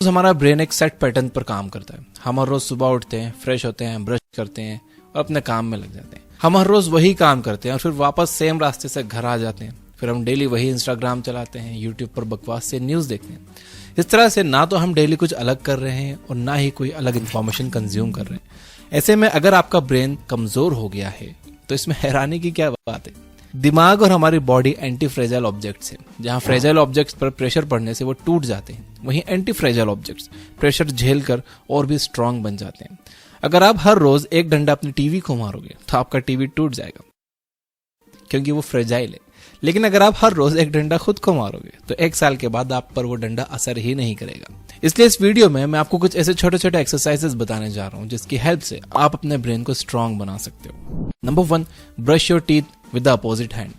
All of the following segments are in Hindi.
हमारा ब्रेन एक सेट पैटर्न पर काम करता है। हम हर रोज सुबह उठते हैं, फ्रेश होते हैं, ब्रश करते हैं और अपने काम में लग जाते हैं। हम हर रोज वही काम करते हैं और फिर वापस सेम रास्ते से घर आ जाते हैं। फिर हम डेली वही इंस्टाग्राम चलाते हैं, यूट्यूब पर बकवास से न्यूज देखते हैं। इस तरह से ना तो हम डेली कुछ अलग कर रहे हैं और ना ही कोई अलग इन्फॉर्मेशन कंज्यूम कर रहे हैं। ऐसे में अगर आपका ब्रेन कमजोर हो गया है तो इसमें हैरानी की क्या बात है। दिमाग और हमारी बॉडी एंटी फ्रेजाइल ऑब्जेक्ट्स हैं। जहां फ्रेजाइल ऑब्जेक्ट्स पर प्रेशर पड़ने से वो टूट जाते हैं, वहीं एंटी फ्रेजाइल ऑब्जेक्ट्स प्रेशर झेल कर और भी स्ट्रांग बन जाते हैं। अगर आप हर रोज एक डंडा अपनी टीवी को मारोगे तो आपका टीवी टूट जाएगा क्योंकि वो फ्रेजाइल है। लेकिन अगर आप हर रोज एक डंडा खुद को मारोगे तो 1 साल के बाद आप पर वो डंडा असर ही नहीं करेगा। इसलिए इस वीडियो में मैं आपको कुछ ऐसे छोटे छोटे एक्सरसाइजेस बताने जा रहा हूं जिसकी हेल्प से आप अपने ब्रेन को स्ट्रांग बना सकते हो। Number 1, brush your teeth with the opposite hand.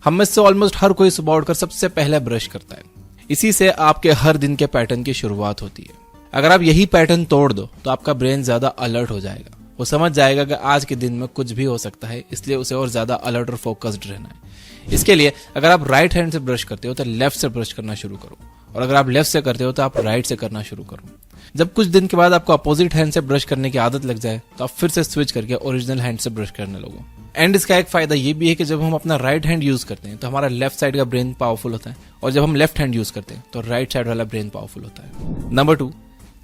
हम में से ऑलमोस्ट हर कोई सुबह उठकर सबसे पहले ब्रश करता है। इसी से आपके हर दिन के पैटर्न की शुरुआत होती है। अगर आप यही पैटर्न तोड़ दो तो आपका ब्रेन ज्यादा अलर्ट हो जाएगा। वो समझ जाएगा कि आज के दिन में कुछ भी हो सकता है, इसलिए उसे और ज्यादा अलर्ट और फोकस्ड रहना है। इसके लिए अगर आप राइट हैंड से ब्रश करते हो तो लेफ्ट से ब्रश करना शुरू करो, और अगर आप लेफ्ट से करते हो तो आप राइट से करना शुरू करो। जब कुछ दिन के बाद आपको अपोजिट हैंड से ब्रश करने की आदत लग जाए तो आप फिर से स्विच करके ओरिजिनल हैंड से ब्रश करने लगो। एंड इसका एक फायदा ये भी है कि जब हम अपना राइट हैंड यूज करते हैं तो हमारा लेफ्ट साइड का ब्रेन पावरफुल होता है, और जब हम लेफ्ट हैंड यूज करते हैं तो राइट साइड वाला ब्रेन पावरफुल होता है। Number 2,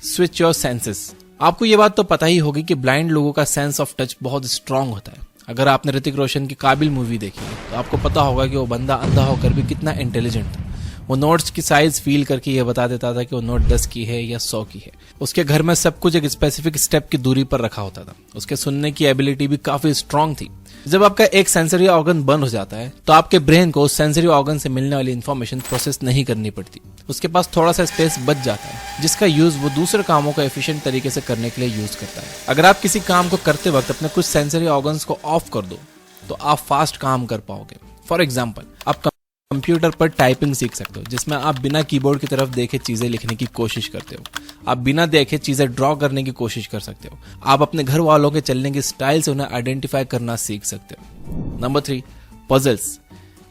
switch your senses. आपको ये बात तो पता ही होगी कि ब्लाइंड लोगों का सेंस ऑफ टच बहुत स्ट्रांग होता है। अगर आपने ऋतिक रोशन की काबिल मूवी देखी है तो आपको पता होगा कि वो बंदा अंधा होकर भी कितना इंटेलिजेंट था। वो नोट्स की साइज फील करके ये बता देता था कि वो नोट 10 की है या 100 की है। उसके घर में सब कुछ एक स्पेसिफिक स्टेप की दूरी पर रखा होता था। उसके सुनने की एबिलिटी भी काफी स्ट्रांग थी। जब आपका एक सेंसरी ऑर्गन बंद हो जाता है तो आपके ब्रेन को उस सेंसरी ऑर्गन से मिलने वाली इंफॉर्मेशन प्रोसेस नहीं करनी पड़ती। उसके पास थोड़ा सा स्पेस बच जाता है जिसका यूज वो दूसरे कामों को एफिशिएंट तरीके से करने के लिए यूज करता है। अगर आप किसी काम को करते वक्त अपने कुछ सेंसरी ऑर्गन्स को ऑफ कर दो तो आप फास्ट काम कर पाओगे। फॉर एग्जाम्पल, आप कंप्यूटर पर टाइपिंग सीख सकते हो जिसमें आप बिना कीबोर्ड की तरफ देखे चीजें लिखने की कोशिश करते हो। आप बिना देखे चीजें ड्रॉ करने की कोशिश कर सकते हो। आप अपने घर वालों के चलने की स्टाइल से उन्हें आइडेंटिफाई करना सीख सकते हो। Number 3, puzzles.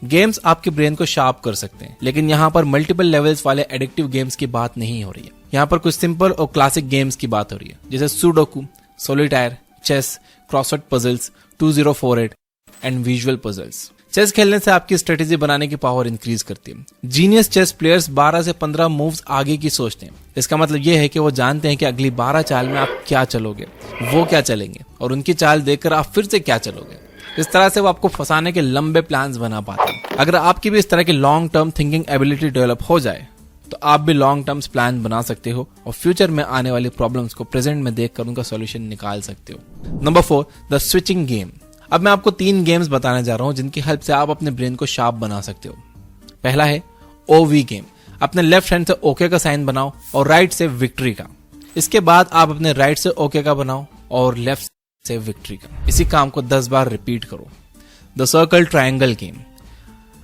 गेम्स आपके ब्रेन को शार्प कर सकते हैं, लेकिन यहाँ पर मल्टीपल लेवल्स वाले एडिक्टिव गेम्स की बात नहीं हो रही है। यहाँ पर कुछ सिंपल और क्लासिक गेम्स की बात हो रही है, जैसे sudoku, solitaire, chess, crossword puzzles, 2048 and visual puzzles. Chess खेलने से आपकी स्ट्रेटेजी बनाने की पावर इंक्रीज करती है। जीनियस चेस प्लेयर्स 12 से 15 मूव्स आगे की सोचते हैं। इसका मतलब यह है कि वो जानते हैं कि अगली 12 चाल में आप क्या चलोगे, वो क्या चलेंगे, और उनकी चाल देखकर आप फिर से क्या चलोगे। इस तरह से वो आपको फंसाने के लंबे प्लान्स बना पाते हैं। अगर आपकी भी इस तरह की long term thinking ability develop हो जाए तो आप भी लॉन्ग टर्म प्लान बना सकते हो और फ्यूचर में आने वाली प्रॉब्लम्स को प्रेजेंट में देखकर उनका सॉल्यूशन निकाल सकते हो। Number 4, the switching game. अब मैं आपको 3 गेम्स बताने जा रहा हूं जिनकी हेल्प से आप अपने ब्रेन को शार्प बना सकते हो। पहला है OV गेम। अपने लेफ्ट हैंड से ओके का साइन बनाओ और राइट से विक्ट्री का। इसके बाद आप अपने राइट से ओके का बनाओ और लेफ्ट से विक्ट्री का। इसी काम को 10 बार रिपीट करो। The circle triangle game.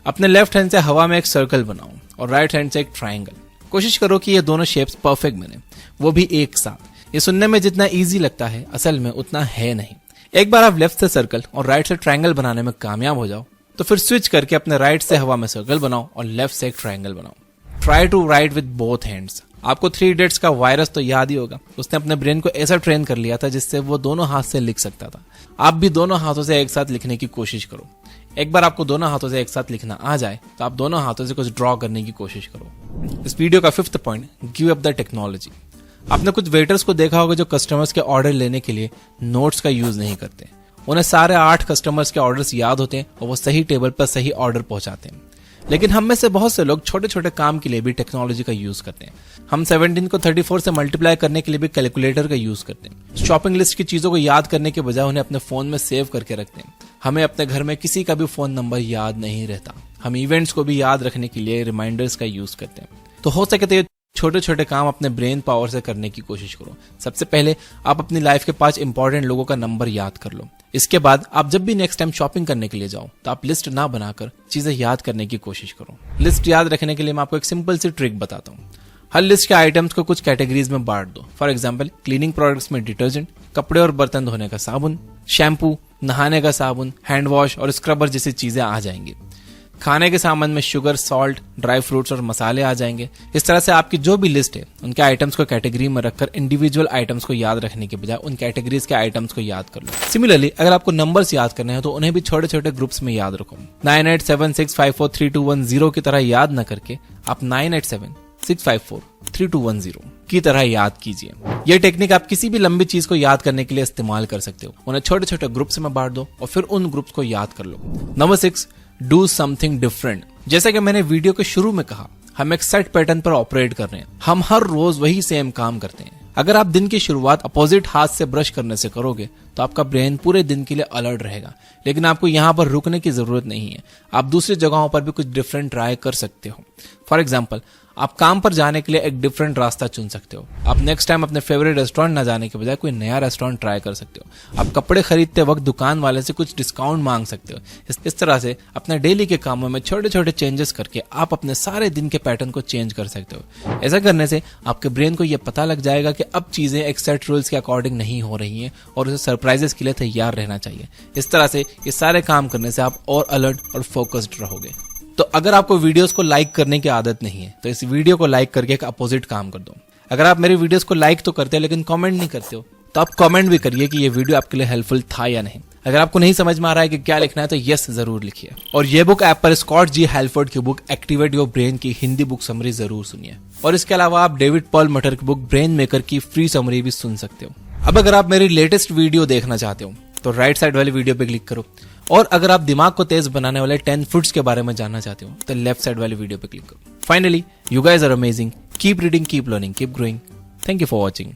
अपने लेफ्ट हैंड से हवा में एक सर्कल बनाओ और राइट हैंड से एक ट्रायंगल। कोशिश करो कि ये दोनों शेप्स परफेक्ट बने, वो भी एक साथ। ये सुनने में जितना इजी लगता है असल में उतना है नहीं। एक बार आप लेफ्ट से सर्कल और राइट से ट्रायंगल बनाने में कामयाब हो जाओ तो फिर स्विच करके अपने राइट से हवा में सर्कल बनाओ और लेफ्ट से एक ट्रायंगल बनाओ। Try to write with both hands. आपको 3 इडियट्स का वायरस तो याद ही होगा। उसने अपने ब्रेन को ऐसा ट्रेन कर लिया था जिससे वो दोनों हाथ से लिख सकता था। आप भी दोनों हाथों से एक साथ लिखने की कोशिश करो। एक बार आपको दोनों हाथों से एक साथ लिखना आ जाए तो आप दोनों हाथों से कुछ ड्रॉ करने की कोशिश करो। इस वीडियो का 5th point, give up the technology. आपने कुछ वेटर्स को देखा होगा जो कस्टमर्स के ऑर्डर लेने के लिए नोट्स का यूज नहीं करते। उन्हें सारे 8 कस्टमर्स के ऑर्डर्स याद होते हैं और वो सही टेबल पर सही ऑर्डर पहुंचाते हैं। लेकिन हम में से बहुत से लोग छोटे छोटे काम के लिए भी टेक्नोलॉजी का यूज करते हैं। हम 17 को 34 से मल्टीप्लाई करने के लिए भी कैलकुलेटर का यूज करते हैं। शॉपिंग लिस्ट की चीजों को याद करने के बजाय उन्हें अपने फोन में सेव करके रखते हैं। हमें अपने घर में किसी का भी फोन नंबर याद नहीं रहता। हम इवेंट्स को भी याद रखने के लिए रिमाइंडर्स का यूज करते हैं। तो हो सके तो ये छोटे छोटे काम अपने ब्रेन पावर से करने की कोशिश करो। सबसे पहले आप अपनी लाइफ के 5 इंपॉर्टेंट लोगों का नंबर याद कर लो। इसके बाद आप जब भी नेक्स्ट टाइम शॉपिंग करने के लिए जाओ तो आप लिस्ट ना बनाकर चीजें याद करने की कोशिश करो। लिस्ट याद रखने के लिए मैं आपको एक सिंपल सी ट्रिक बताता हूँ। हर लिस्ट के आइटम्स को कुछ कैटेगरीज में बांट दो। फॉर एग्जाम्पल, क्लीनिंग प्रोडक्ट्स में डिटर्जेंट, कपड़े और बर्तन धोने का साबुन, शैम्पू, नहाने का साबुन, हैंड वॉश और स्क्रबर जैसी चीजें आ जाएंगी। खाने के सामान में शुगर, सॉल्ट, ड्राई फ्रूट्स और मसाले आ जाएंगे। इस तरह से आपकी जो भी लिस्ट है उनके आइटम्स को कैटेगरी में रखकर इंडिविजुअल आइटम्स को याद रखने के बजाय उन कैटेगरीज के आइटम्स को याद कर लो। सिमिलरली अगर आपको नंबर्स याद करने हैं तो उन्हें भी छोटे छोटे ग्रुप्स में याद रखो। 9876543210 की तरह याद न करके आप 9876543210 की तरह याद कीजिए। यह टेक्निक आप किसी भी लंबी चीज को याद करने के लिए इस्तेमाल कर सकते हो। उन्हें छोटे छोटे ग्रुप्स में बांट दो और फिर उन ग्रुप्स को याद कर लो। Number 6, do something different. जैसा कि मैंने वीडियो के शुरू में कहा, हम एक सेट पैटर्न पर ऑपरेट कर रहे हैं। हम हर रोज वही सेम काम करते हैं। अगर आप दिन की शुरुआत अपोजिट हाथ से ब्रश करने से करोगे तो आपका ब्रेन पूरे दिन के लिए अलर्ट रहेगा। लेकिन आपको यहाँ पर रुकने की जरूरत नहीं है। आप दूसरी जगहों पर भी कुछ डिफरेंट ट्राई कर सकते हो। फॉर एग्जाम्पल, आप काम पर जाने के लिए एक डिफरेंट रास्ता चुन सकते हो। आप नेक्स्ट टाइम अपने फेवरेट रेस्टोरेंट ना जाने के बजाय कोई नया रेस्टोरेंट ट्राई कर सकते हो। आप कपड़े खरीदते वक्त दुकान वाले से कुछ डिस्काउंट मांग सकते हो। इस तरह से अपने डेली के कामों में छोटे छोटे चेंजेस करके आप अपने सारे दिन के पैटर्न को चेंज कर सकते हो। ऐसा करने से आपके ब्रेन को यह पता लग जाएगा कि अब चीजें एक सेट रूल्स के अकॉर्डिंग नहीं हो रही हैं और उसे सरप्राइजेस के लिए तैयार रहना चाहिए। इस तरह से ये सारे काम करने से आप और अलर्ट और फोकस्ड रहोगे। तो अगर आपको वीडियोस को लाइक करने की आदत नहीं है तो इस वीडियो को लाइक करके एक अपोजिट काम कर दो। अगर आप मेरे वीडियोस को लाइक तो करते हो लेकिन कमेंट नहीं करते हो तो आप कमेंट भी करिए कि ये वीडियो आपके लिए हेल्पफुल था या नहीं। अगर आपको नहीं समझ में आ रहा है कि क्या लिखना है तो यस जरूर लिखिए। और ये बुक ऐप पर स्कॉट जी हेल्फोर्ड की बुक एक्टिवेट योर ब्रेन की हिंदी बुक समरी जरूर सुनिए। और इसके अलावा आप डेविड पॉल मटर की बुक ब्रेन मेकर की फ्री समरी भी सुन सकते हो। अब अगर आप मेरी लेटेस्ट वीडियो देखना चाहते हो तो राइट साइड वाली वीडियो पे क्लिक करो। और अगर आप दिमाग को तेज बनाने वाले 10 फूड्स के बारे में जानना चाहते हो तो लेफ्ट साइड वाली वीडियो पे क्लिक करो। Finally, you guys are amazing. Keep reading, keep learning, keep growing. Thank you for watching.